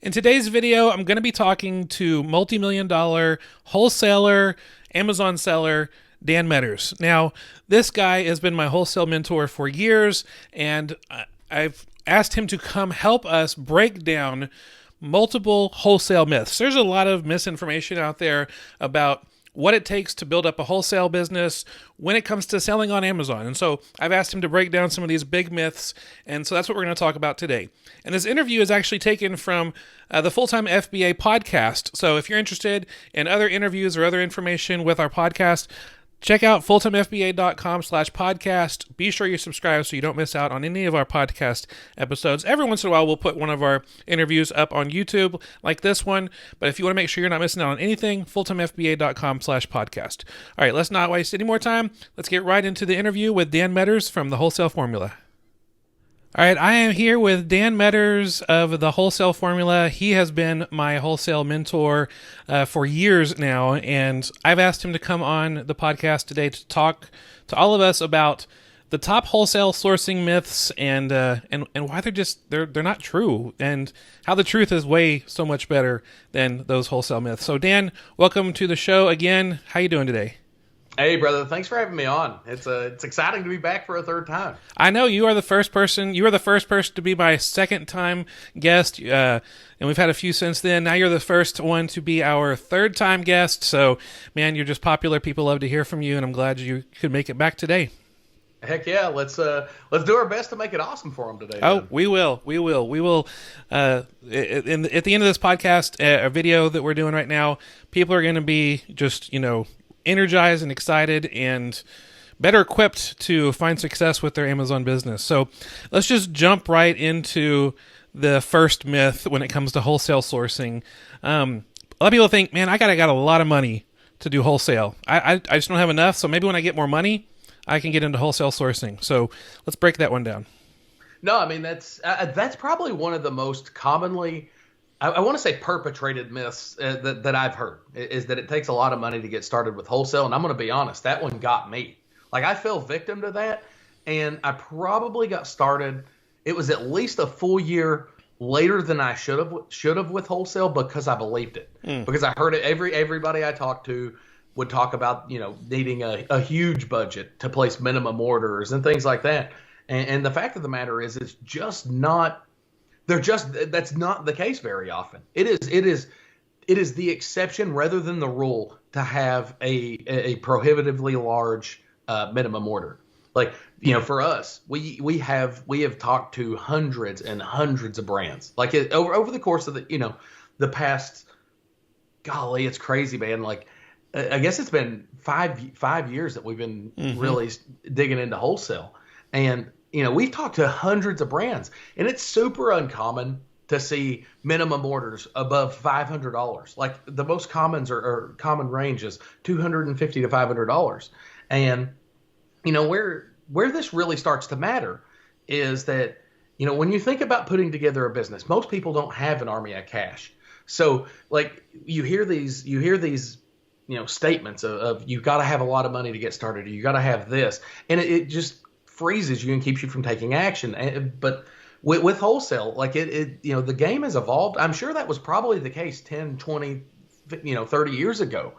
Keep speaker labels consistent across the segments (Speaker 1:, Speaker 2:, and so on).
Speaker 1: In today's video, I'm going to be talking to multi-million dollar wholesaler, Amazon seller, Dan Meadors. Now, this guy has been my wholesale mentor for years, and I've asked him to come help us break down multiple wholesale myths. There's a lot of misinformation out there about what it takes to build up a wholesale business when it comes to selling on Amazon. And so I've asked him to break down some of these big myths. And so that's what we're going to talk about today. And this interview is actually taken from the Full-Time FBA podcast. So if you're interested in other interviews or other information with our podcast, check out fulltimefba.com/podcast. Be sure you subscribe so you don't miss out on any of our podcast episodes. Every once in a while, we'll put one of our interviews up on YouTube like this one. But if you want to make sure you're not missing out on anything, fulltimefba.com/podcast. All right, let's not waste any more time. Let's get right into the interview with Dan Meadors from the Wholesale Formula. All right, I am here with Dan Meadors of the Wholesale Formula. He has been my wholesale mentor for years now, and I've asked him to come on the podcast today to talk to all of us about the top wholesale sourcing myths and why they're not true, and how the truth is way so much better than those wholesale myths. So Dan, welcome to the show again. How you doing today?
Speaker 2: Hey, brother. Thanks for having me on. It's exciting to be back for a third time.
Speaker 1: I know you are the first person. You were the first person to be my second time guest, and we've had a few since then. Now you're the first one to be our third time guest. So, man, you're just popular. People love to hear from you, and I'm glad you could make it back today.
Speaker 2: Heck yeah, let's do our best to make it awesome for them today.
Speaker 1: Oh,
Speaker 2: man.
Speaker 1: we will. At the end of this podcast, a video that we're doing right now, people are going to be just energized and excited and better equipped to find success with their Amazon business. So let's just jump right into the first myth when it comes to wholesale sourcing. A lot of people think, man, I got a lot of money to do wholesale. I just don't have enough. So maybe when I get more money, I can get into wholesale sourcing. So let's break that one down.
Speaker 2: No, I mean, that's probably one of the most commonly, I want to say, perpetrated myths that I've heard, is that it takes a lot of money to get started with wholesale. And I'm going to be honest, that one got me. Like, I fell victim to that, and I probably got started. It was at least a full year later than I should have with wholesale, because I believed it. Because I heard it. Everybody I talked to would talk about, needing a huge budget to place minimum orders and things like that. And the fact of the matter is, it's just not. That's not the case very often. It is the exception rather than the rule to have a prohibitively large minimum order. Like, for us, we have talked to hundreds and hundreds of brands. Like, over the course of the past, golly, it's crazy, man. Like, I guess it's been five years that we've been really digging into wholesale. And we've talked to hundreds of brands, and it's super uncommon to see minimum orders above $500. Like, the most commons or common range is $250 to $500. And where this really starts to matter is that when you think about putting together a business, most people don't have an army of cash. So, like, you hear these statements of you've got to have a lot of money to get started, or you got to have this, and it just freezes you and keeps you from taking action. But with wholesale, like, the game has evolved. I'm sure that was probably the case 10, 20, 30 years ago.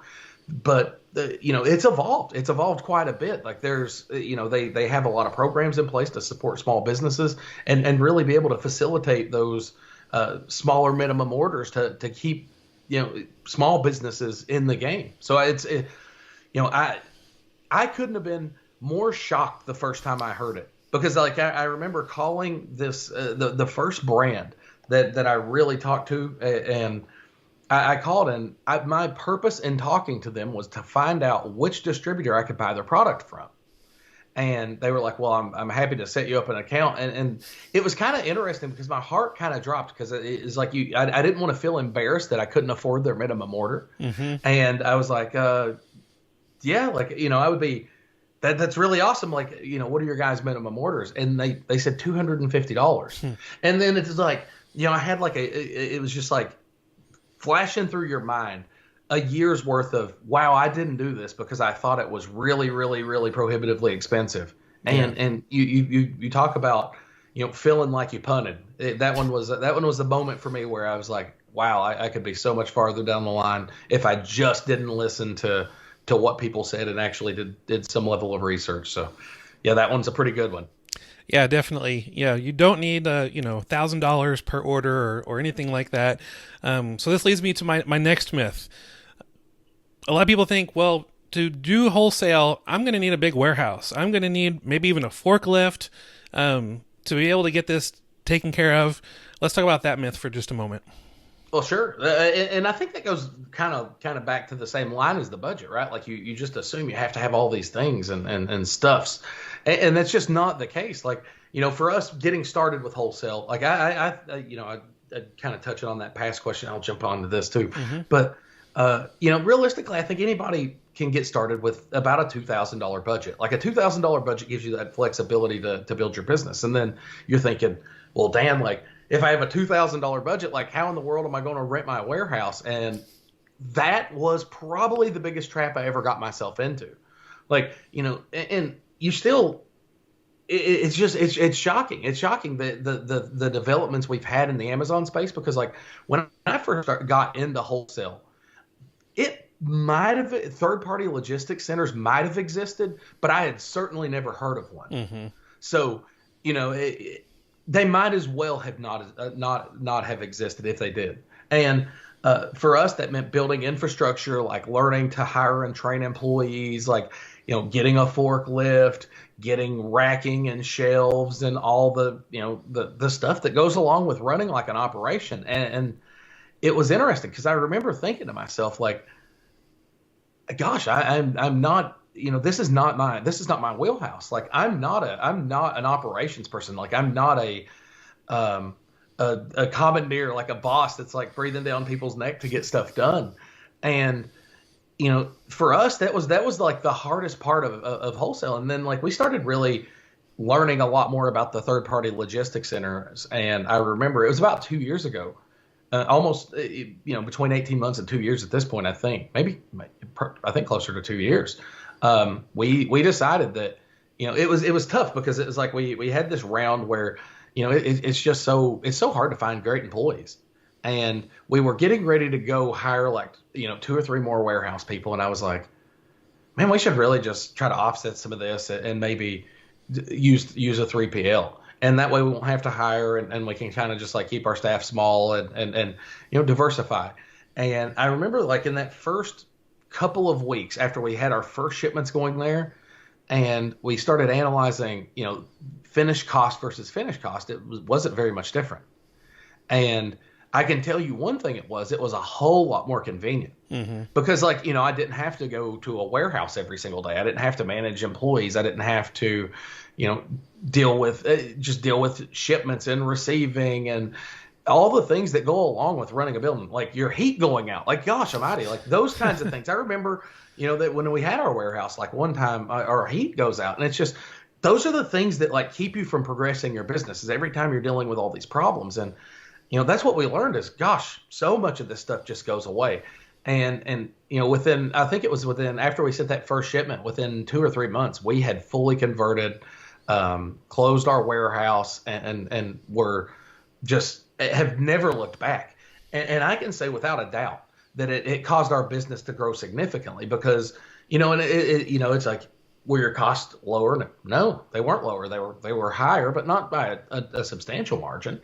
Speaker 2: But it's evolved. It's evolved quite a bit. Like, there's they have a lot of programs in place to support small businesses and really be able to facilitate those smaller minimum orders to keep small businesses in the game. So I couldn't have been more shocked the first time I heard it, because, like, I remember calling this the first brand that I really talked to, and I called, and my purpose in talking to them was to find out which distributor I could buy their product from. And they were like, well, I'm happy to set you up an account. And it was kind of interesting, because my heart kind of dropped, because it's like I didn't want to feel embarrassed that I couldn't afford their minimum order. And I was like, yeah, like, I would be, that's really awesome. Like, what are your guys' minimum orders? And they said $250. And then it's like, I had like it was just like flashing through your mind a year's worth of, wow, I didn't do this because I thought it was really, really, really prohibitively expensive. And you talk about, feeling like you punted. That one was the moment for me where I was like, wow, I could be so much farther down the line if I just didn't listen to what people said and actually did some level of research. So yeah, that one's a pretty good one.
Speaker 1: Yeah, definitely. Yeah, you don't need $1,000 per order or anything like that. So this leads me to my next myth. A lot of people think, well, to do wholesale, I'm going to need a big warehouse. I'm going to need maybe even a forklift to be able to get this taken care of. Let's talk about that myth for just a moment.
Speaker 2: Well, sure, and I think that goes kind of back to the same line as the budget, right? Like you just assume you have to have all these things and stuffs, and that's just not the case. Like for us getting started with wholesale, like I kind of touching on that past question. I'll jump on to this too, but realistically, I think anybody can get started with about a $2,000 budget. Like a $2,000 budget gives you that flexibility to build your business, and then you're thinking, well, Dan, like, if I have a $2,000 budget, like how in the world am I going to rent my warehouse? And that was probably the biggest trap I ever got myself into. Like, and you still, it's shocking. It's shocking the developments we've had in the Amazon space, because like when I first got into wholesale, it might have, third-party logistics centers might have existed, but I had certainly never heard of one.
Speaker 1: Mm-hmm.
Speaker 2: So, they might as well have not have existed if they did. And for us, that meant building infrastructure, like learning to hire and train employees, like getting a forklift, getting racking and shelves, and all the stuff that goes along with running like an operation. And it was interesting because I remember thinking to myself, like, gosh, I'm not. This is not my wheelhouse. Like I'm not an operations person. Like I'm not a commandeer, like a boss that's like breathing down people's neck to get stuff done. And for us, that was like the hardest part of wholesale. And then like we started really learning a lot more about the third party logistics centers. And I remember it was about 2 years ago. Almost, between 18 months and 2 years at this point, I think closer to 2 years. We decided that, it was tough because it was like we had this round where, it's so hard to find great employees, and we were getting ready to go hire like, 2 or 3 more warehouse people. And I was like, man, we should really just try to offset some of this and maybe use a 3PL. And that way we won't have to hire, and we can kind of just like keep our staff small and diversify. And I remember like in that first couple of weeks after we had our first shipments going there, and we started analyzing, finished cost versus finished cost, wasn't very much different. And I can tell you one thing, it was a whole lot more convenient, because like, I didn't have to go to a warehouse every single day. I didn't have to manage employees. I didn't have to, deal with shipments and receiving and all the things that go along with running a building, like your heat going out, like, gosh almighty, like those kinds of things. I remember, that when we had our warehouse, like one time our heat goes out, and it's just, those are the things that like keep you from progressing your business, is every time you're dealing with all these problems. And, that's what we learned is, gosh, so much of this stuff just goes away. And I think it was after we sent that first shipment, within 2 or 3 months, we had fully converted, closed our warehouse, and were just, have never looked back. And I can say without a doubt that it caused our business to grow significantly, because, it's like, were your costs lower? No, they weren't lower. They were higher, but not by a substantial margin.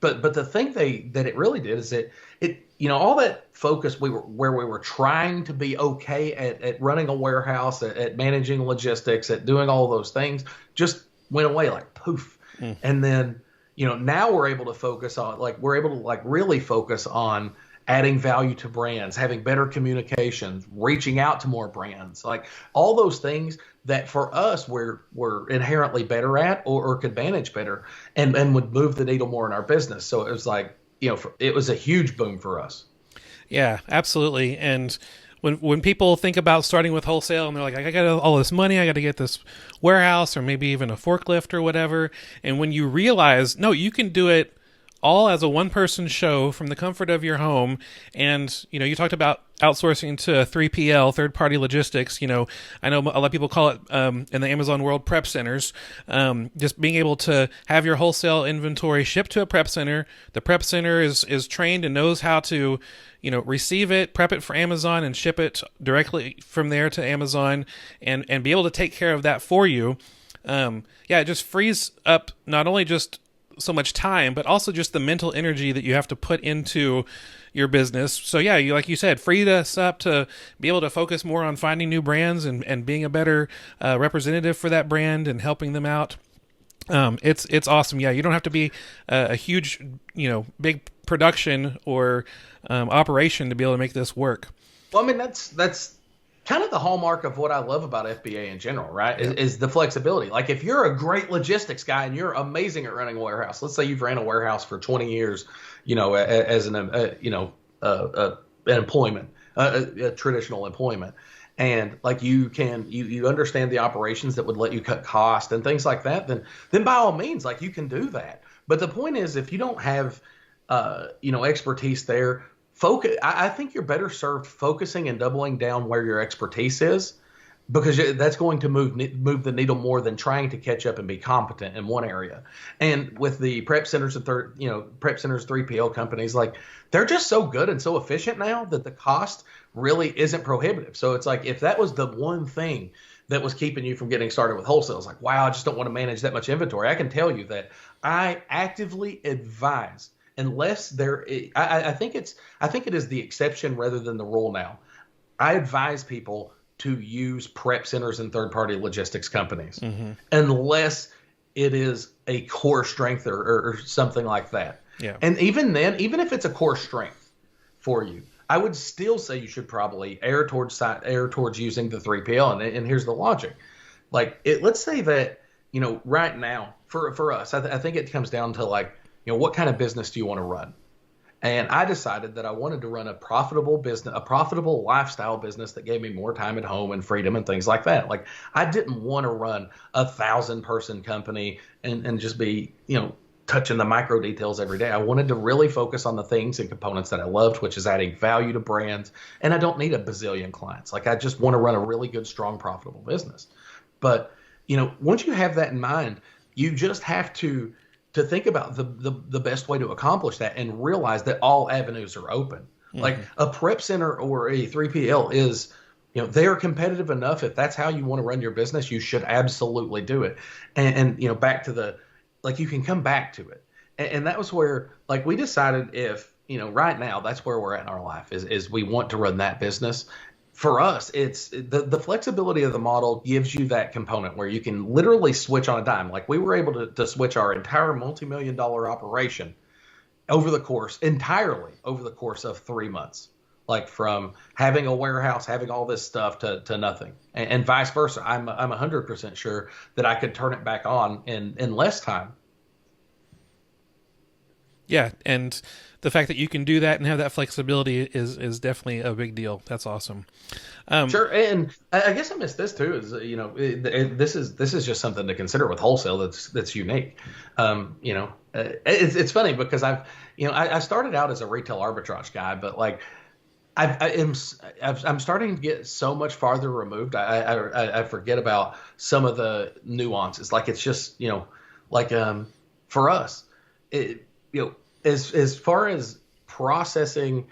Speaker 2: But the thing that it really did is it all that focus where we were trying to be okay at running a warehouse, at managing logistics, at doing all those things, just went away like poof. And then, now we're able to focus on, like, really focus on adding value to brands, having better communications, reaching out to more brands, like all those things that for us we're inherently better at, or could manage better, and would move the needle more in our business. So it was like, it was a huge boom for us.
Speaker 1: Yeah, absolutely. And when people think about starting with wholesale and they're like, I got all this money, I got to get this warehouse or maybe even a forklift or whatever. And when you realize, no, you can do it all as a one-person show from the comfort of your home. And, you talked about outsourcing to 3PL, third-party logistics. I know a lot of people call it, in the Amazon world, prep centers. Just being able to have your wholesale inventory shipped to a prep center. The prep center is trained and knows how to, receive it, prep it for Amazon, and ship it directly from there to Amazon, and be able to take care of that for you. It just frees up not only just so much time, but also just the mental energy that you have to put into your business. So like you said, freed us up to be able to focus more on finding new brands and being a better representative for that brand and helping them out. It's awesome. Yeah, you don't have to be a huge, big production or operation to be able to make this work.
Speaker 2: Well, I mean, that's kind of the hallmark of what I love about FBA in general, right? Yeah. Is the flexibility. Like if you're a great logistics guy and you're amazing at running a warehouse, let's say you've ran a warehouse for 20 years, as an employment, a traditional employment. And like you understand the operations that would let you cut cost and things like that, then by all means, like you can do that. But the point is, if you don't have, expertise there, I think you're better served focusing and doubling down where your expertise is, because that's going to move the needle more than trying to catch up and be competent in one area. And with the prep centers and 3PL companies, like they're just so good and so efficient now that the cost really isn't prohibitive. So it's like, if that was the one thing that was keeping you from getting started with wholesale, it's like, wow, I just don't want to manage that much inventory. I can tell you that I actively advise, unless I think it is the exception rather than the rule now. I advise people to use prep centers and third-party logistics companies, unless it is a core strength or something like that.
Speaker 1: Yeah.
Speaker 2: And even then, even if it's a core strength for you, I would still say you should probably err towards using the 3PL. And here's the logic. Like let's say that, right now for us, I think it comes down to like, what kind of business do you want to run? And I decided that I wanted to run a profitable business, a profitable lifestyle business that gave me more time at home and freedom and things like that. Like I didn't want to run 1,000-person company and just be, touching the micro details every day. I wanted to really focus on the things and components that I loved, which is adding value to brands. And I don't need a bazillion clients. Like I just want to run a really good, strong, profitable business. But, once you have that in mind, you just have to think about the best way to accomplish that and realize that all avenues are open. Like a prep center or a 3PL is, they are competitive enough. If that's how you want to run your business, you should absolutely do it. And back to you can come back to it. And that was where, like, we decided if, right now, that's where we're at in our life is we want to run that business. For us, it's the flexibility of the model gives you that component where you can literally switch on a dime. Like we were able to switch our entire multi-million-dollar operation entirely over the course of 3 months. Like from having a warehouse, having all this stuff to nothing, and vice versa. I'm 100% sure that I could turn it back on in less time.
Speaker 1: Yeah, and the fact that you can do that and have that flexibility is definitely a big deal. That's awesome.
Speaker 2: Sure, and I guess I missed this too. Is this is just something to consider with wholesale that's unique. It's funny because I started out as a retail arbitrage guy, but like I'm starting to get so much farther removed. I forget about some of the nuances. Like it's just for us, as far as processing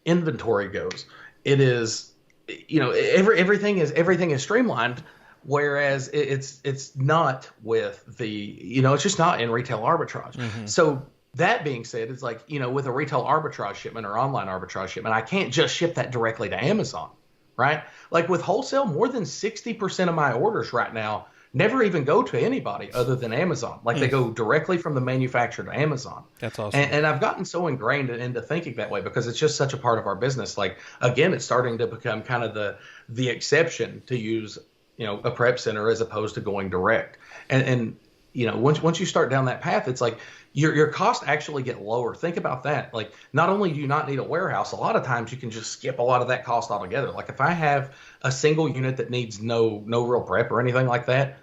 Speaker 2: inventory goes, it is everything is streamlined, whereas it's not with it's just not in retail arbitrage. So that being said, it's like with a retail arbitrage shipment or online arbitrage shipment, I can't just ship that directly to Amazon, right? Like with wholesale, more than 60% of my orders right now never even go to anybody other than Amazon. Like they go directly from the manufacturer to Amazon.
Speaker 1: That's awesome.
Speaker 2: And I've gotten so ingrained into thinking that way because it's just such a part of our business. Like, again, it's starting to become kind of the exception to use, a prep center as opposed to going direct. And once you start down that path, it's like your costs actually get lower. Think about that. Like, not only do you not need a warehouse, a lot of times you can just skip a lot of that cost altogether. Like if I have a single unit that needs no real prep or anything like that,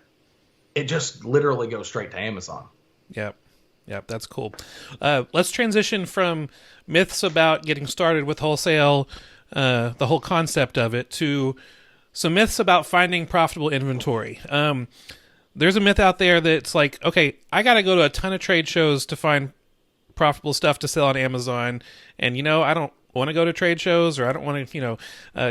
Speaker 2: it just literally goes straight to Amazon.
Speaker 1: Yep. Yeah, that's cool. Let's transition from myths about getting started with wholesale, the whole concept of it, to some myths about finding profitable inventory. There's a myth out there that's like, okay, I got to go to a ton of trade shows to find profitable stuff to sell on Amazon, and I don't want to go to trade shows, or I don't want to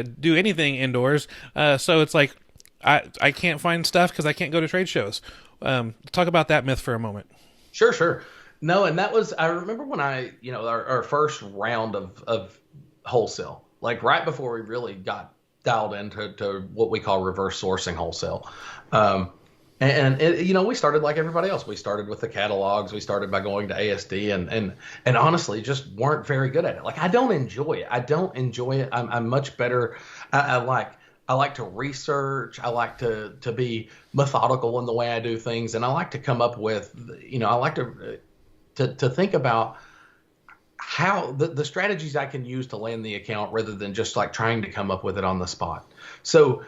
Speaker 1: do anything indoors. So it's like I can't find stuff because I can't go to trade shows. Talk about that myth for a moment.
Speaker 2: Sure. No, and that was, I remember when our first round of wholesale, like right before we really got dialed into what we call reverse sourcing wholesale. We started like everybody else. We started with the catalogs. We started by going to ASD and honestly just weren't very good at it. Like, I don't enjoy it. I'm much better. I like to research. I like to be methodical in the way I do things. And I like to come up with, I like to think about how the strategies I can use to land the account rather than just like trying to come up with it on the spot. So,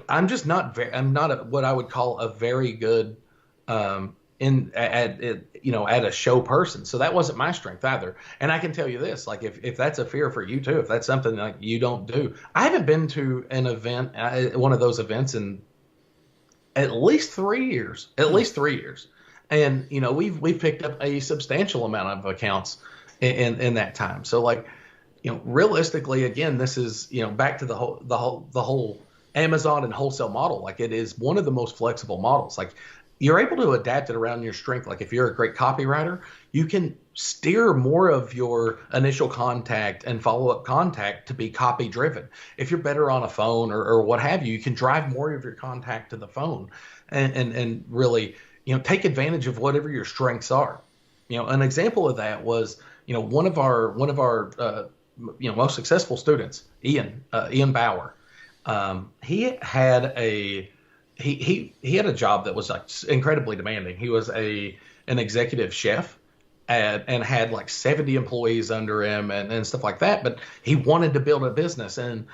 Speaker 2: I'm just not what I would call a very good at a show person. So that wasn't my strength either. And I can tell you this, like if that's a fear for you too, if that's something like you don't do, I haven't been to an event, one of those events in at least 3 years, And, we've picked up a substantial amount of accounts in that time. So like, realistically, again, this is, back to the whole Amazon and wholesale model. Like, it is one of the most flexible models. Like, you're able to adapt it around your strength. Like, if you're a great copywriter, you can steer more of your initial contact and follow-up contact to be copy driven. If you're better on a phone or what have you, you can drive more of your contact to the phone and really, take advantage of whatever your strengths are. An example of that was, one of our most successful students, Ian Bauer. He had a job that was like incredibly demanding. He was an executive chef and had like 70 employees under him and stuff like that. But he wanted to build a business, and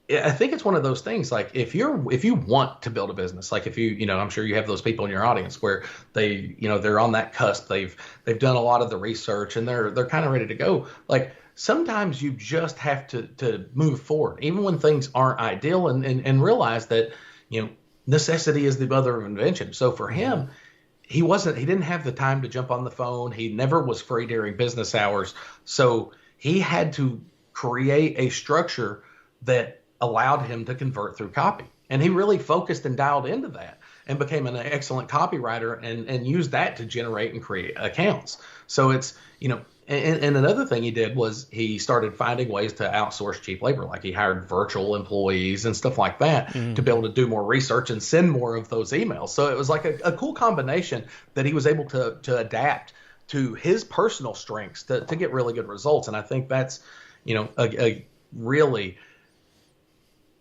Speaker 2: I think it's one of those things. Like, if you want to build a business, like if I'm sure you have those people in your audience where they're on that cusp. They've done a lot of the research and they're kind of ready to go. Like, sometimes you just have to move forward, even when things aren't ideal, and realize that, necessity is the mother of invention. So for him, he didn't have the time to jump on the phone. He never was free during business hours. So he had to create a structure that allowed him to convert through copy. And he really focused and dialed into that and became an excellent copywriter and used that to generate and create accounts. So it's, and another thing he did was he started finding ways to outsource cheap labor. Like, he hired virtual employees and stuff like that to be able to do more research and send more of those emails. So it was like a cool combination that he was able to adapt to his personal strengths to get really good results. And I think that's, a really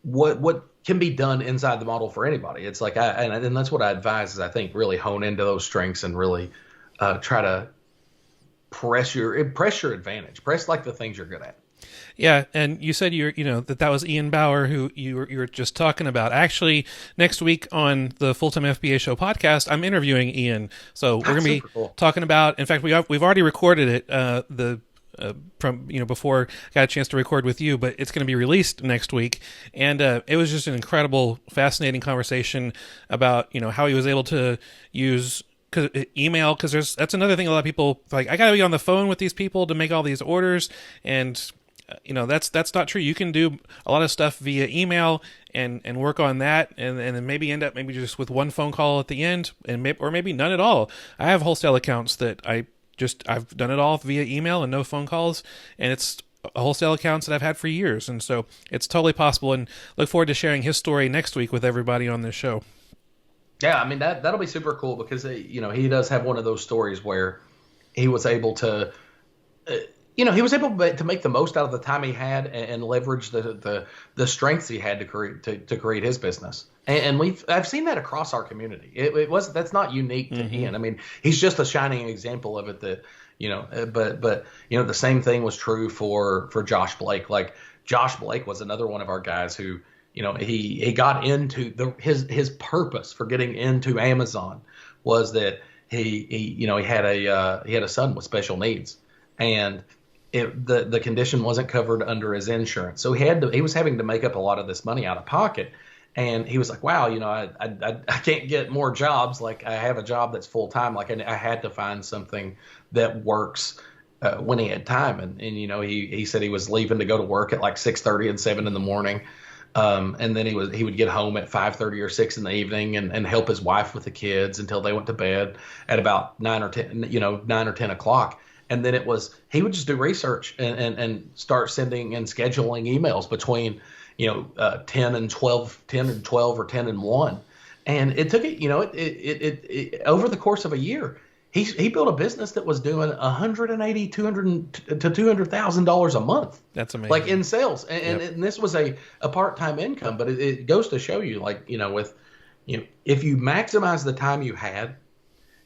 Speaker 2: what can be done inside the model for anybody. It's like, and that's what I advise, is I think really hone into those strengths and really try to press your advantage, press like the things you're good at.
Speaker 1: Yeah, and you said that was Ian Bauer who you were just talking about. Actually, next week on the Full-Time FBA Show podcast, I'm interviewing Ian. So we're going to be talking about. In fact, we've already recorded it. From before I got a chance to record with you, but it's going to be released next week, and it was just an incredible, fascinating conversation about how he was able to use email, because that's another thing a lot of people like. I got to be on the phone with these people to make all these orders, and that's not true. You can do a lot of stuff via email and work on that, and then maybe end up just with one phone call at the end, or maybe none at all. I have wholesale accounts that I've done it all via email and no phone calls, and it's wholesale accounts that I've had for years. And so it's totally possible, and look forward to sharing his story next week with everybody on this show.
Speaker 2: Yeah, I mean, that'll be super cool, because he does have one of those stories where he was able to to make the most out of the time he had and leverage the strengths he had to create his business. And I've seen that across our community. That's not unique to Ian. I mean, he's just a shining example of it. That but the same thing was true for Josh Blake. Like, Josh Blake was another one of our guys who he got into his purpose for getting into Amazon was that he had a son with special needs, and the condition wasn't covered under his insurance, so he was having to make up a lot of this money out of pocket. And he was like, wow, I can't get more jobs. Like, I have a job that's full time. Like, I had to find something that works when he had time. And he said he was leaving to go to work at like 6:30 and 7 in the morning. And then he would get home at 5:30 or 6 in the evening and help his wife with the kids until they went to bed at about 9 or 10 o'clock. And then he would just do research and start sending and scheduling emails between 10 and 12 or 10 and 1. And it took it over the course of a year, he built a business that was doing $180,000 to $200,000 a month.
Speaker 1: That's amazing.
Speaker 2: Like, in sales. And this was a part-time income, but it goes to show you, like, if you maximize the time you had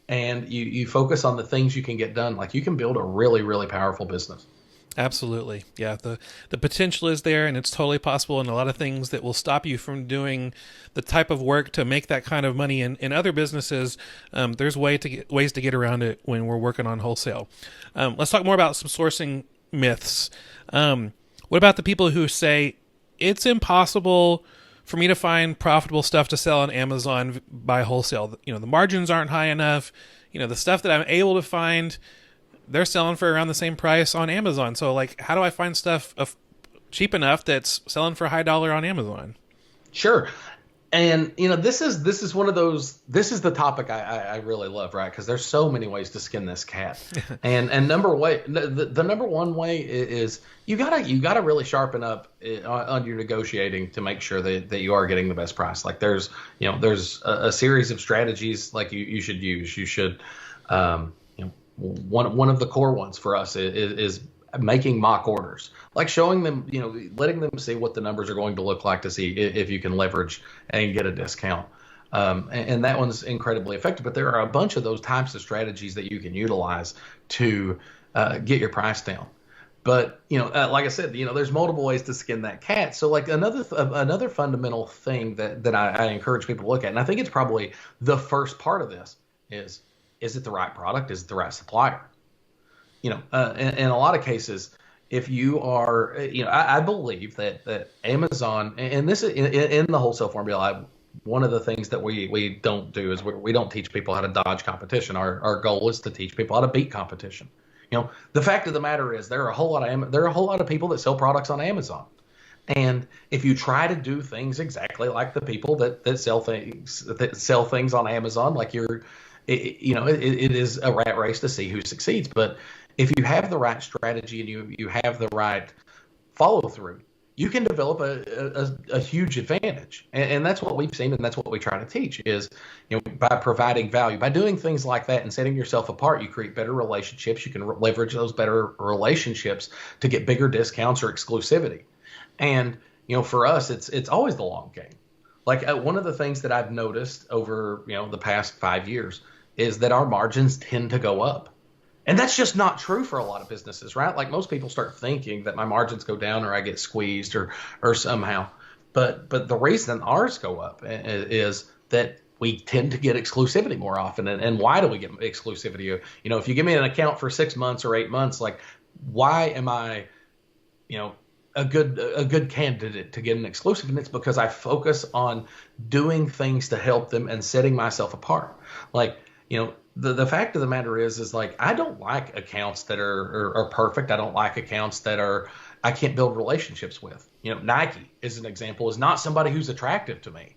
Speaker 2: and you focus on the things you can get done, like, you can build a really, really powerful business.
Speaker 1: Absolutely. Yeah. The potential is there, and it's totally possible. And a lot of things that will stop you from doing the type of work to make that kind of money in other businesses. There's ways to get around it when we're working on wholesale. Let's talk more about some sourcing myths. What about the people who say it's impossible for me to find profitable stuff to sell on Amazon by wholesale? The margins aren't high enough. The stuff that I'm able to find, they're selling for around the same price on Amazon. So, like, how do I find stuff cheap enough that's selling for high dollar on Amazon?
Speaker 2: Sure. And, this is one of those, this is the topic I really love, right? Because there's so many ways to skin this cat. and the number one way is you gotta really sharpen up on your negotiating to make sure that you are getting the best price. Like, there's a series of strategies like you should use. You should, one of the core ones for us is making mock orders, like showing them, letting them see what the numbers are going to look like to see if you can leverage and get a discount. And that one's incredibly effective. But there are a bunch of those types of strategies that you can utilize to get your price down. But, like I said, there's multiple ways to skin that cat. So, like, another fundamental thing that I encourage people to look at, and I think it's probably the first part of this, is it the right product? Is it the right supplier? In a lot of cases, if you are, I believe that Amazon, and this is in the wholesale formula, one of the things that we don't do is we don't teach people how to dodge competition. Our goal is to teach people how to beat competition. The fact of the matter is there are a whole lot of people that sell products on Amazon. And if you try to do things exactly like the people that sell things on Amazon, like it is a rat race to see who succeeds. But if you have the right strategy and you have the right follow through, you can develop a huge advantage. And that's what we've seen, and that's what we try to teach is, by providing value, by doing things like that and setting yourself apart, you create better relationships. You can leverage those better relationships to get bigger discounts or exclusivity. And, for us, it's always the long game. Like, one of the things that I've noticed over, the past 5 years is that our margins tend to go up. And that's just not true for a lot of businesses, right? Like, most people start thinking that my margins go down or I get squeezed or somehow. But the reason ours go up is that we tend to get exclusivity more often. And why do we get exclusivity? If you give me an account for 6 months or 8 months, like, why am I, a good candidate to get an exclusive? And it's because I focus on doing things to help them and setting myself apart. Like, the fact of the matter is like, I don't like accounts that are perfect. I don't like accounts that I can't build relationships with. Nike, as an example, is not somebody who's attractive to me.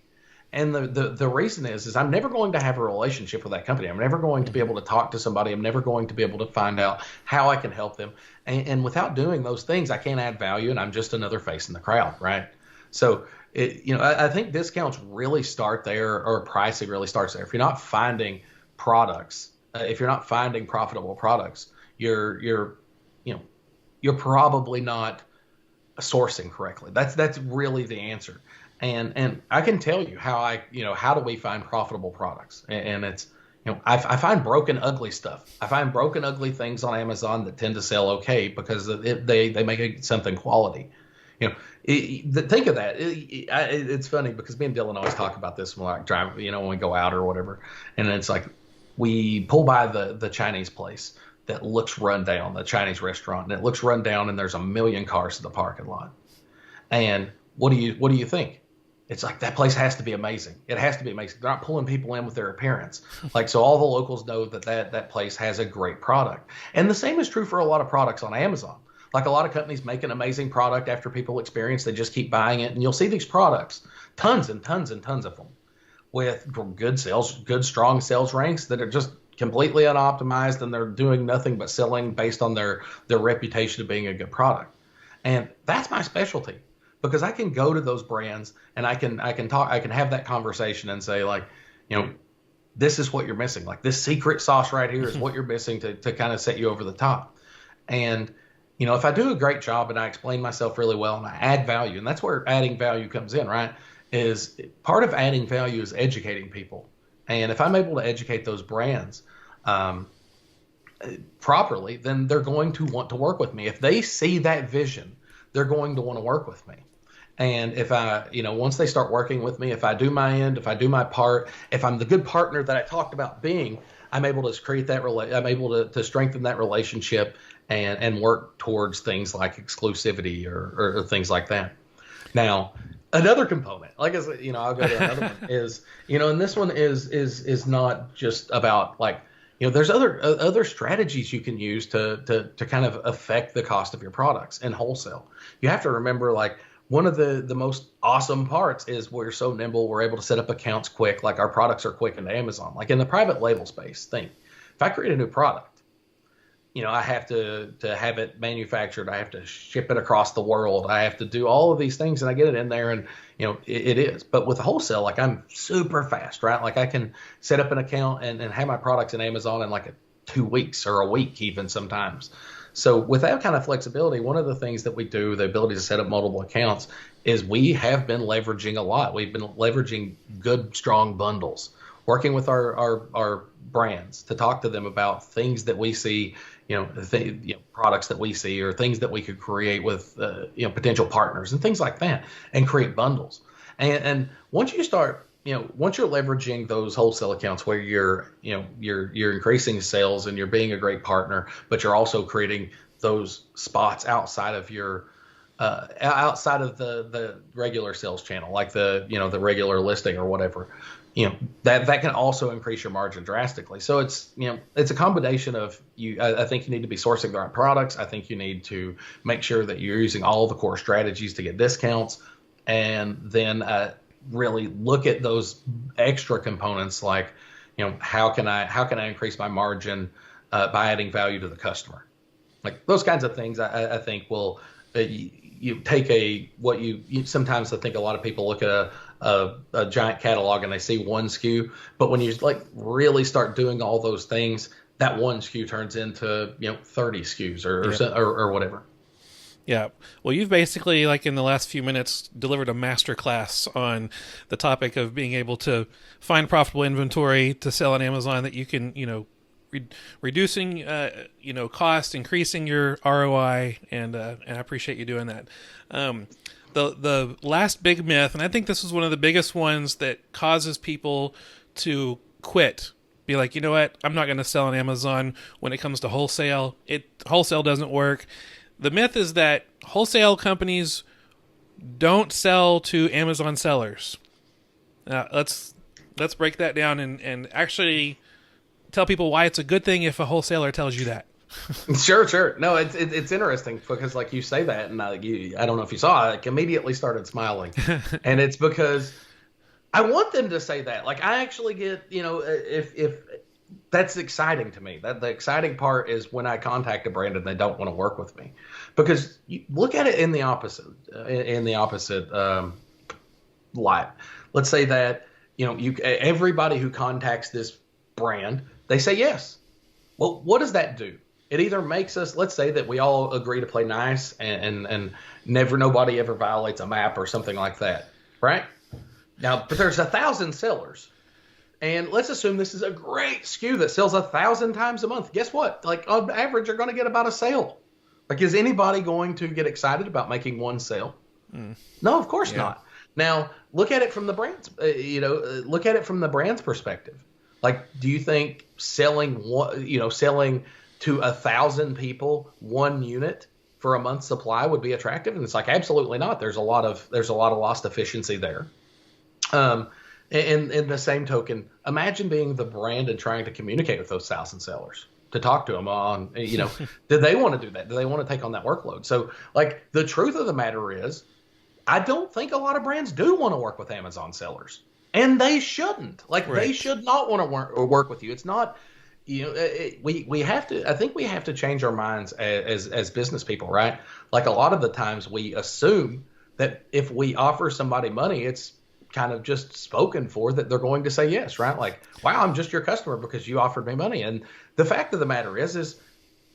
Speaker 2: And the reason is I'm never going to have a relationship with that company. I'm never going to be able to talk to somebody. I'm never going to be able to find out how I can help them. And without doing those things, I can't add value, and I'm just another face in the crowd, right? So, I think discounts really start there, or pricing really starts there. If you're not finding products, if you're not finding profitable products, you're probably not sourcing correctly. That's really the answer. And I can tell you how do we find profitable products? And it's, I find broken, ugly stuff. I find broken, ugly things on Amazon that tend to sell okay because they make something quality. Think of that. It's funny because me and Dylan always talk about this when we drive, when we go out or whatever. And it's like, we pull by the Chinese place that looks run down, the Chinese restaurant, and it looks run down, and there's a million cars in the parking lot. And what do you think? It's like, that place has to be amazing. It has to be amazing. They're not pulling people in with their appearance. Like, so all the locals know that place has a great product. And the same is true for a lot of products on Amazon. Like, a lot of companies make an amazing product after people experience, they just keep buying it. And you'll see these products, tons and tons and tons of them, with good sales, good, strong sales ranks that are just completely unoptimized, and they're doing nothing but selling based on their reputation of being a good product. And that's my specialty, because I can go to those brands and I can have that conversation and say, like, this is what you're missing. Like, this secret sauce right here is what you're missing to kind of set you over the top. And, if I do a great job and I explain myself really well and I add value, and that's where adding value comes in, right? Is part of adding value is educating people. And if I'm able to educate those brands properly, then they're going to want to work with me. If they see that vision, they're going to want to work with me. And if I, once they start working with me, if I do my end, if I do my part, if I'm the good partner that I talked about being, I'm able to create that, I'm able to strengthen that relationship and work towards things like exclusivity or things like that. Now, another component, like I said, I'll go to another one is, and this one is not just about, like, there's other strategies you can use to kind of affect the cost of your products in wholesale. You have to remember, like, one of the most awesome parts is we're so nimble, we're able to set up accounts quick. Like, our products are quick into Amazon. Like, in the private label space, if I create a new product, I have to have it manufactured. I have to ship it across the world. I have to do all of these things, and I get it in there, and it is. But with wholesale, like, I'm super fast, right? Like, I can set up an account and have my products in Amazon in like 2 weeks or a week even sometimes. So with that kind of flexibility, one of the things that we do, the ability to set up multiple accounts, is we have been leveraging a lot. We've been leveraging good, strong bundles, working with our brands to talk to them about things that we see, products that we see, or things that we could create with, potential partners and things like that, and create bundles. And once you start, once you're leveraging those wholesale accounts where you're increasing sales and you're being a great partner, but you're also creating those spots outside of your, outside of the regular sales channel, like the regular listing or whatever, that can also increase your margin drastically. So it's a combination of I think you need to be sourcing the right products. I think you need to make sure that you're using all the core strategies to get discounts, and then really look at those extra components, like, how can I increase my margin by adding value to the customer? Like, those kinds of things I think will, you take sometimes I think a lot of people look at a giant catalog and they see one SKU, but when you really start doing all those things, that one SKU turns into 30 SKUs or whatever.
Speaker 1: Yeah. Well, you've basically, like, in the last few minutes, delivered a master class on the topic of being able to find profitable inventory to sell on Amazon that you can, reducing, cost, increasing your ROI, and I appreciate you doing that. The last big myth, and I think this is one of the biggest ones that causes people to quit, be like, you know what, I'm not going to sell on Amazon when it comes to wholesale. Wholesale doesn't work. The myth is that wholesale companies don't sell to Amazon sellers. Let's break that down and actually tell people why it's a good thing if a wholesaler tells you that.
Speaker 2: Sure. No, it's interesting because, like, you say that, and I don't know if you saw, I immediately started smiling, and it's because I want them to say that. Like, I actually get, if that's exciting to me. That the exciting part is when I contact a brand and they don't want to work with me, because you look at it in the opposite, light. Let's say that everybody who contacts this brand, they say yes. Well, what does that do? It either makes us, let's say that we all agree to play nice and nobody ever violates a map or something like that, right? Now, but there's 1,000 sellers. And let's assume this is a great SKU that sells 1,000 times a month. Guess what? Like, on average, you're going to get about a sale. Like, is anybody going to get excited about making one sale? No, of course not. Now, look at it from the brand's, look at it from the brand's perspective. Like, do you think selling to 1,000 people one unit for a month's supply would be attractive? And it's like, absolutely not. There's a lot of lost efficiency there. And in the same token, imagine being the brand and trying to communicate with those 1,000 sellers, to talk to them on, do they want to do that? Do they want to take on that workload? So, like, the truth of the matter is, I don't think a lot of brands do want to work with Amazon sellers, and they shouldn't. Like,
Speaker 1: Right.
Speaker 2: they should not want to work with you. It's not, we have to. I think we have to change our minds as business people, right? Like, a lot of the times we assume that if we offer somebody money, it's kind of just spoken for that they're going to say yes, right? Like, wow, I'm just your customer because you offered me money. And the fact of the matter is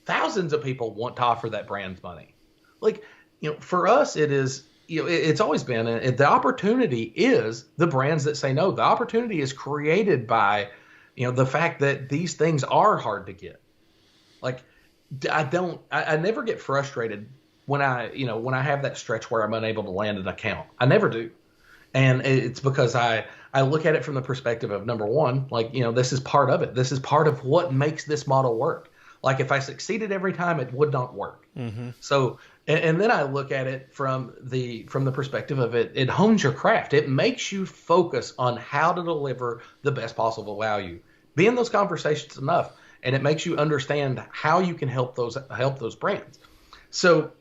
Speaker 2: thousands of people want to offer that brand money. Like, for us, it is, it's always been, the opportunity is the brands that say no. The opportunity is created by, the fact that these things are hard to get. Like, I never get frustrated when I have that stretch where I'm unable to land an account. I never do. And it's because I look at it from the perspective of, number one, like, this is part of it. This is part of what makes this model work. Like, if I succeeded every time, it would not work. Mm-hmm. So, and then I look at it from the perspective of it hones your craft. It makes you focus on how to deliver the best possible value. Be in those conversations enough, and it makes you understand how you can help those brands. So,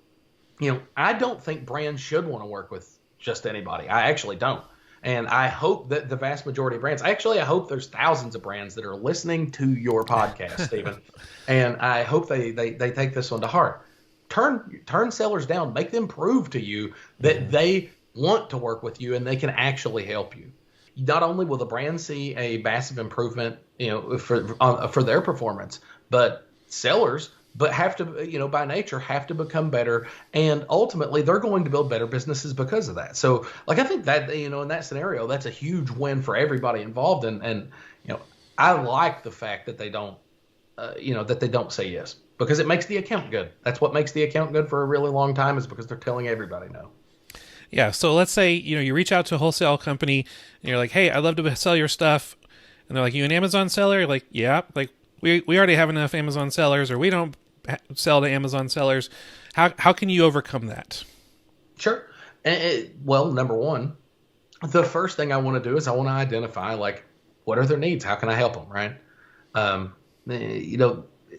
Speaker 2: I don't think brands should want to work with just anybody. I actually don't. And I hope that the vast majority of brands, I hope there's thousands of brands that are listening to your podcast, Stephen. And I hope they take this one to heart. Turn sellers down, make them prove to you that they want to work with you and they can actually help you. Not only will the brand see a massive improvement, for their performance, but sellers have to, by nature, have to become better. And ultimately, they're going to build better businesses because of that. So, like, I think that, in that scenario, that's a huge win for everybody involved. And I like the fact that they don't, that they don't say yes, because it makes the account good. That's what makes the account good for a really long time, is because they're telling everybody no.
Speaker 1: Yeah. So let's say, you reach out to a wholesale company and you're like, hey, I'd love to sell your stuff. And they're like, you an Amazon seller? You're like, yeah. Like, we already have enough Amazon sellers, or we don't sell to Amazon sellers. How can you overcome that?
Speaker 2: Sure. Well, number one, the first thing I want to do is I want to identify, like, what are their needs? How can I help them? Right.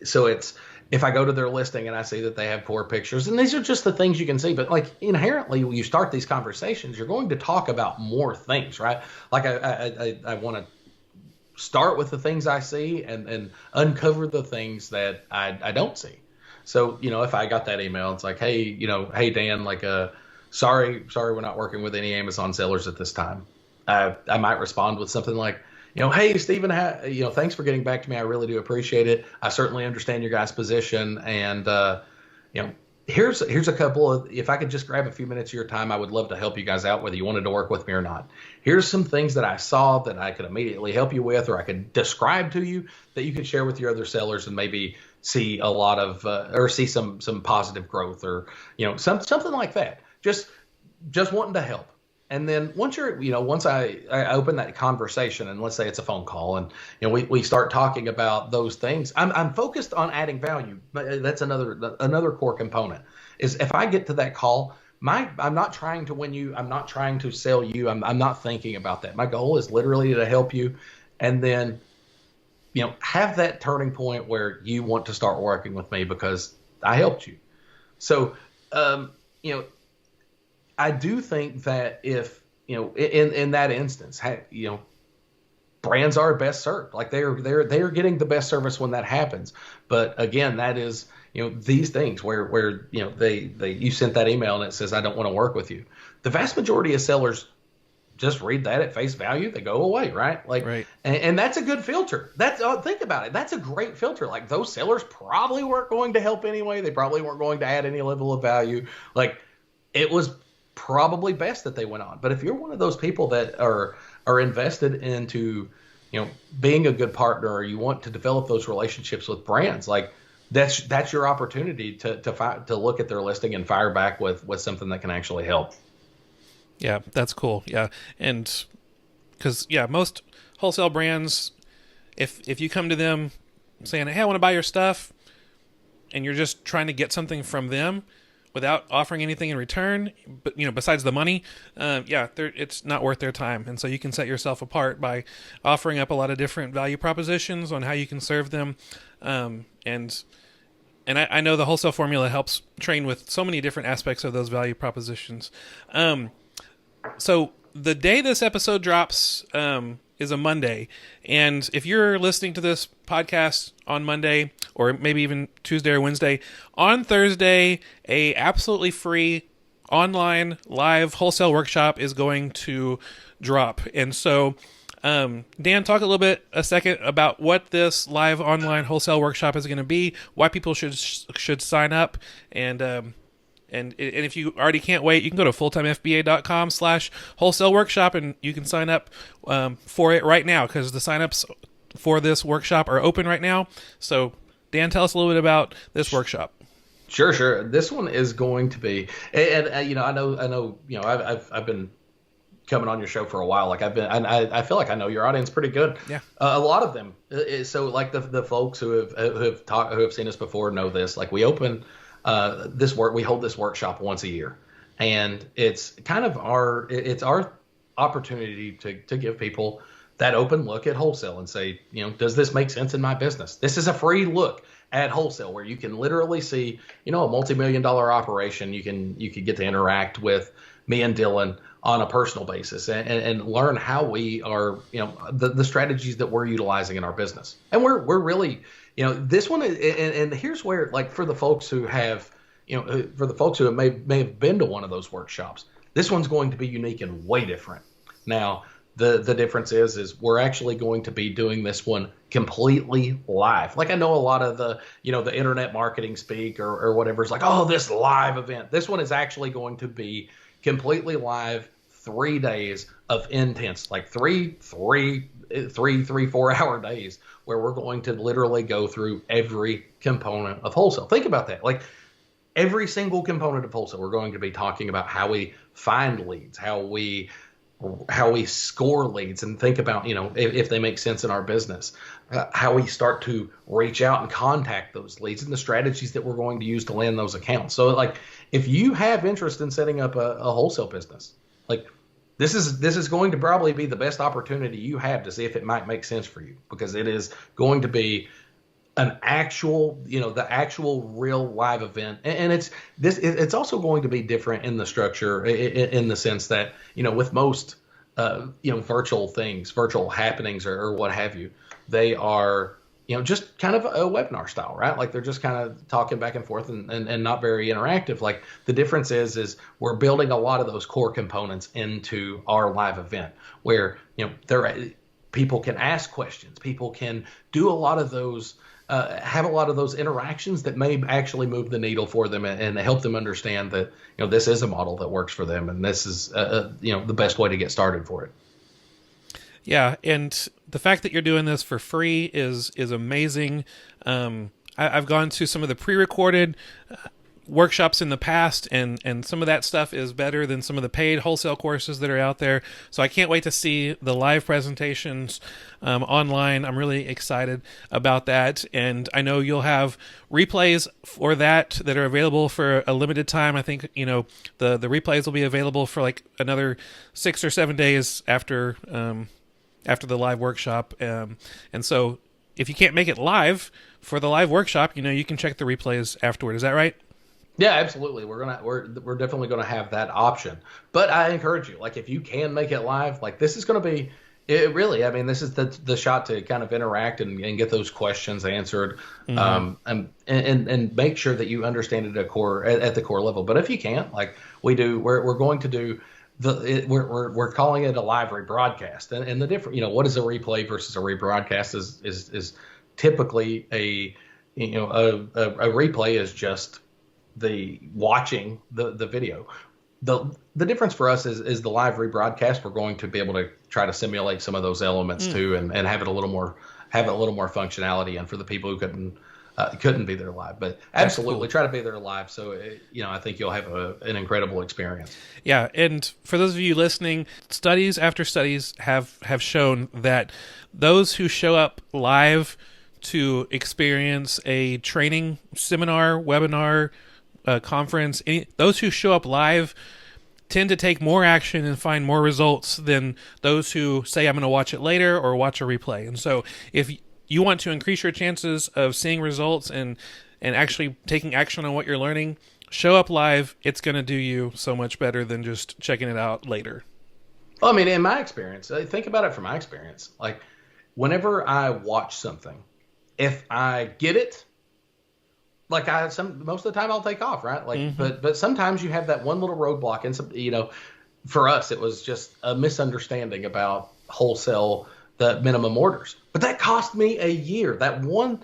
Speaker 2: So it's, if I go to their listing and I see that they have poor pictures, and these are just the things you can see, but, like, inherently, when you start these conversations, you're going to talk about more things, right? Like, I want to start with the things I see and uncover the things that I don't see. So, if I got that email, it's like, hey, hey, Dan, like, sorry, we're not working with any Amazon sellers at this time. I might respond with something like, hey, Stephen, thanks for getting back to me. I really do appreciate it. I certainly understand your guys' position. And, here's a couple of, if I could just grab a few minutes of your time, I would love to help you guys out, whether you wanted to work with me or not. Here's some things that I saw that I could immediately help you with, or I could describe to you that you could share with your other sellers and maybe see a lot of, or see some positive growth, or, something like that. Just wanting to help. And then once I open that conversation, and let's say it's a phone call, and we start talking about those things, I'm focused on adding value. That's another core component. Is if I get to that call, I'm not trying to win you. I'm not trying to sell you. I'm not thinking about that. My goal is literally to help you, and then have that turning point where you want to start working with me because I helped you. So I do think that if, in that instance, brands are best served. Like, they're getting the best service when that happens. But again, that is, these things where you sent that email and it says, I don't want to work with you. The vast majority of sellers just read that at face value. They go away, right? Like, right. And that's a good filter. Think about it. That's a great filter. Like, those sellers probably weren't going to help anyway. They probably weren't going to add any level of value. Like, it was probably best that they went on. But if you're one of those people that are invested into, being a good partner, or you want to develop those relationships with brands, like, that's your opportunity to look at their listing and fire back with something that can actually help.
Speaker 1: Yeah, that's cool. Yeah. And because, most wholesale brands, if you come to them saying, hey, I want to buy your stuff, and you're just trying to get something from them without offering anything in return, but besides the money, it's not worth their time. And so you can set yourself apart by offering up a lot of different value propositions on how you can serve them. And I know the wholesale formula helps train with so many different aspects of those value propositions. So the day this episode drops is a Monday. And if you're listening to this podcast on Monday, or maybe even Tuesday or Wednesday, on Thursday, a absolutely free online live wholesale workshop is going to drop. And so, Dan, talk a second about what this live online wholesale workshop is going to be, why people should sign up, and if you already can't wait, you can go to fulltimefba.com/wholesale workshop, and you can sign up for it right now, because the signups for this workshop are open right now. So, Dan, tell us a little bit about this workshop.
Speaker 2: Sure. This one is going to be, and I know, I've been coming on your show for a while. Like I feel like I know your audience pretty good.
Speaker 1: Yeah.
Speaker 2: A lot of them. So like the folks who have seen us before know this. Like we hold this workshop once a year, and it's kind of our opportunity to give people that open look at wholesale and say, does this make sense in my business? This is a free look at wholesale where you can literally see, a multi-million-dollar operation. You can get to interact with me and Dylan on a personal basis and learn how we are, the strategies that we're utilizing in our business. And we're really, this one, and here's where, like, for the folks who have, may have been to one of those workshops, this one's going to be unique and way different. Now, the difference is we're actually going to be doing this one completely live. Like I know a lot of the internet marketing speak or whatever is like, oh, this live event. This one is actually going to be completely live, 3 days of intense, like 4 hour days where we're going to literally go through every component of wholesale. Think about that. Like every single component of wholesale, we're going to be talking about how we find leads, how we score leads, and think about, if they make sense in our business, how we start to reach out and contact those leads, and the strategies that we're going to use to land those accounts. So like, if you have interest in setting up a wholesale business, like this is going to probably be the best opportunity you have to see if it might make sense for you, because it is going to be an actual, the actual real live event. And it's also going to be different in the structure in the sense that, with most, virtual things, virtual happenings or what have you, they are, just kind of a webinar style, right? Like they're just kind of talking back and forth and not very interactive. Like the difference is we're building a lot of those core components into our live event where, people can ask questions, people can do a lot of those, have a lot of those interactions that may actually move the needle for them and help them understand that, this is a model that works for them. And this is, the best way to get started for it.
Speaker 1: Yeah. And the fact that you're doing this for free is amazing. I've gone to some of the pre-recorded workshops in the past, and some of that stuff is better than some of the paid wholesale courses that are out there. So I can't wait to see the live presentations online. I'm really excited about that. And I know you'll have replays for that are available for a limited time. I think, the replays will be available for like another 6 or 7 days after the live workshop. And so if you can't make it live for the live workshop, you can check the replays afterward. Is that right?
Speaker 2: Yeah, absolutely. We're definitely going to have that option. But I encourage you, like if you can make it live, like this is going to be it really. I mean, this is the shot to kind of interact and get those questions answered, and make sure that you understand it at the core level. But if you can't, like we do, we're going to do we're calling it a live rebroadcast, and the different, what is a replay versus a rebroadcast is typically a replay is just the watching the video. The difference for us is the live rebroadcast. We're going to be able to try to simulate some of those elements too, and have it a little more functionality. And for the people who couldn't couldn't be there live. But absolutely, try to be there live. So, I think you'll have an incredible experience.
Speaker 1: Yeah, and for those of you listening, studies after studies have shown that those who show up live to experience a training, seminar, webinar, conference, those who show up live tend to take more action and find more results than those who say, I'm going to watch it later or watch a replay. And so if you want to increase your chances of seeing results and actually taking action on what you're learning, show up live. It's going to do you so much better than just checking it out later.
Speaker 2: Well, I mean, in my experience, think about it from my experience. Like, whenever I watch something, if I get it, like most of the time I'll take off, right? Like, but sometimes you have that one little roadblock, and for us it was just a misunderstanding about wholesale, the minimum orders. But that cost me a year. That one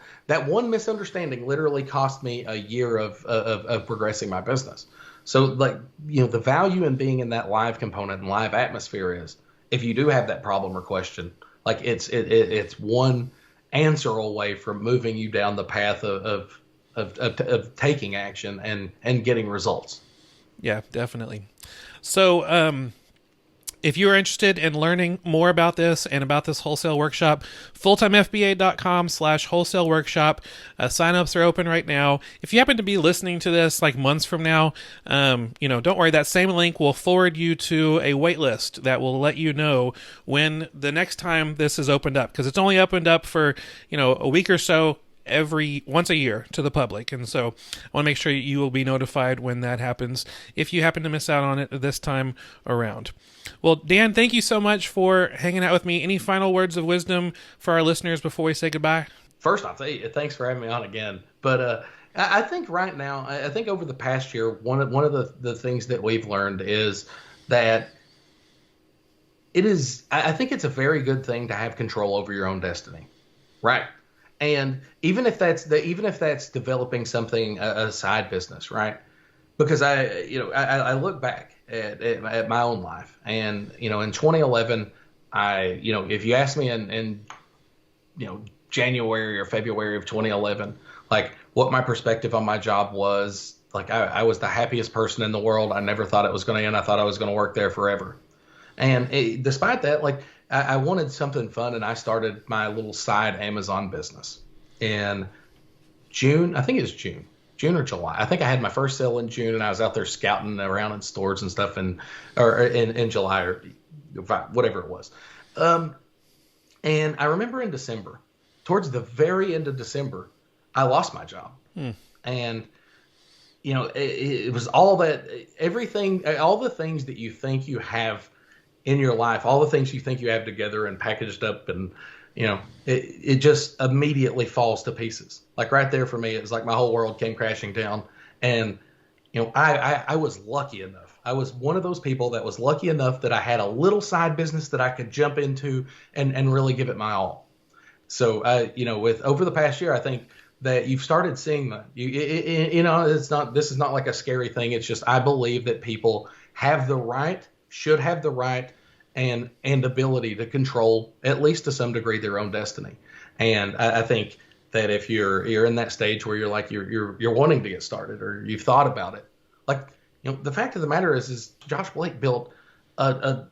Speaker 2: misunderstanding literally cost me a year of progressing my business. So, like, the value in being in that live component and live atmosphere is, if you do have that problem or question, like, it's one answer away from moving you down the path of taking action and getting results.
Speaker 1: Yeah, definitely. So, if you are interested in learning more about this and about this wholesale workshop, fulltimefba.com/wholesale workshop. Signups are open right now. If you happen to be listening to this like months from now, don't worry. That same link will forward you to a wait list that will let you know when the next time this is opened up, because it's only opened up for, a week or so once a year to the public. And so I want to make sure you will be notified when that happens if you happen to miss out on it this time around. Well, Dan, thank you so much for hanging out with me. Any final words of wisdom for our listeners before we say goodbye?
Speaker 2: First off, thanks for having me on again. But I think right now, I think over the past year, one of the things that we've learned is that I think it's a very good thing to have control over your own destiny, right? And even if that's developing something, a side business, right? Because I look back at my own life, and in 2011, if you asked me in January or February of 2011, like, what my perspective on my job was, like, I was the happiest person in the world. I never thought it was going to end. I thought I was going to work there forever. And despite that, like, I wanted something fun, and I started my little side Amazon business in June. I think it was June or July. I think I had my first sale in June, and I was out there scouting around in stores and stuff, in July or whatever it was. And I remember in December, towards the very end of December, I lost my job. And it was all that, everything, all the things that you think you have in your life, all the things you think you have together and packaged up, and it just immediately falls to pieces. Like, right there for me, it was like my whole world came crashing down. And I was lucky enough. I was one of those people that was lucky enough that I had a little side business that I could jump into and really give it my all. So with over the past year, I think that you've started seeing that. This is not like a scary thing. It's just, I believe that people should have the right and ability to control, at least to some degree, their own destiny. And I think that if you're in that stage where you're like, you're wanting to get started, or you've thought about it, like, the fact of the matter is Josh Blake built a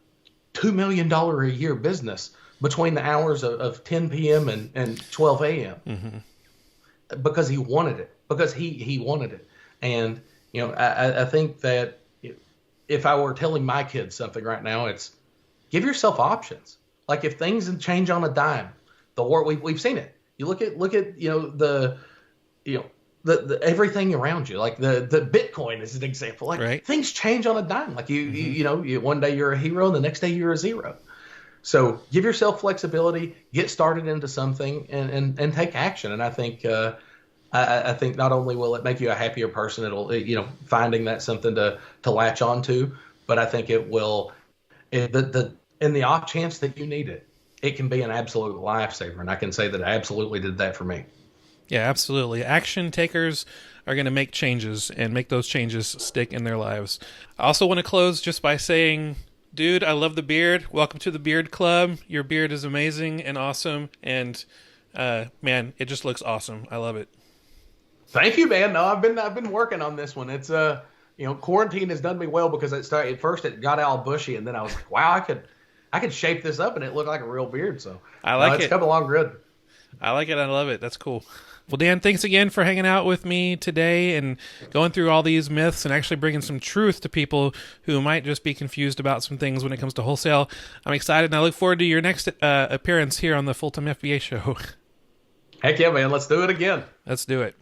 Speaker 2: $2 million a year business between the hours of 10 p.m. and 12 a.m. Because he wanted it, because he wanted it. And I think that if I were telling my kids something right now, it's, give yourself options. Like, if things change on a dime, we've seen it. You look at the everything around you. Like, the Bitcoin is an example. Like, right. Things change on a dime. Like, you one day you're a hero, and the next day you're a zero. So give yourself flexibility, get started into something, and take action. And I think I think not only will it make you a happier person, it'll finding that something to latch onto, but I think it will, in the off chance that you need it, it can be an absolute lifesaver. And I can say that I absolutely did that for me.
Speaker 1: Yeah, absolutely. Action takers are going to make changes and make those changes stick in their lives. I also want to close just by saying, dude, I love the beard. Welcome to the Beard Club. Your beard is amazing and awesome. And man, it just looks awesome. I love it.
Speaker 2: Thank you, man. No, I've been working on this one. It's quarantine has done me well because it started at first it got all bushy, and then I was like, wow, I could shape this up and it looked like a real beard. So
Speaker 1: I like
Speaker 2: it's
Speaker 1: it.
Speaker 2: come along good.
Speaker 1: I like it. I love it. That's cool. Well, Dan, thanks again for hanging out with me today and going through all these myths and actually bringing some truth to people who might just be confused about some things when it comes to wholesale. I'm excited, and I look forward to your next appearance here on the Full-Time FBA show.
Speaker 2: Heck yeah, man. Let's do it again.
Speaker 1: Let's do it.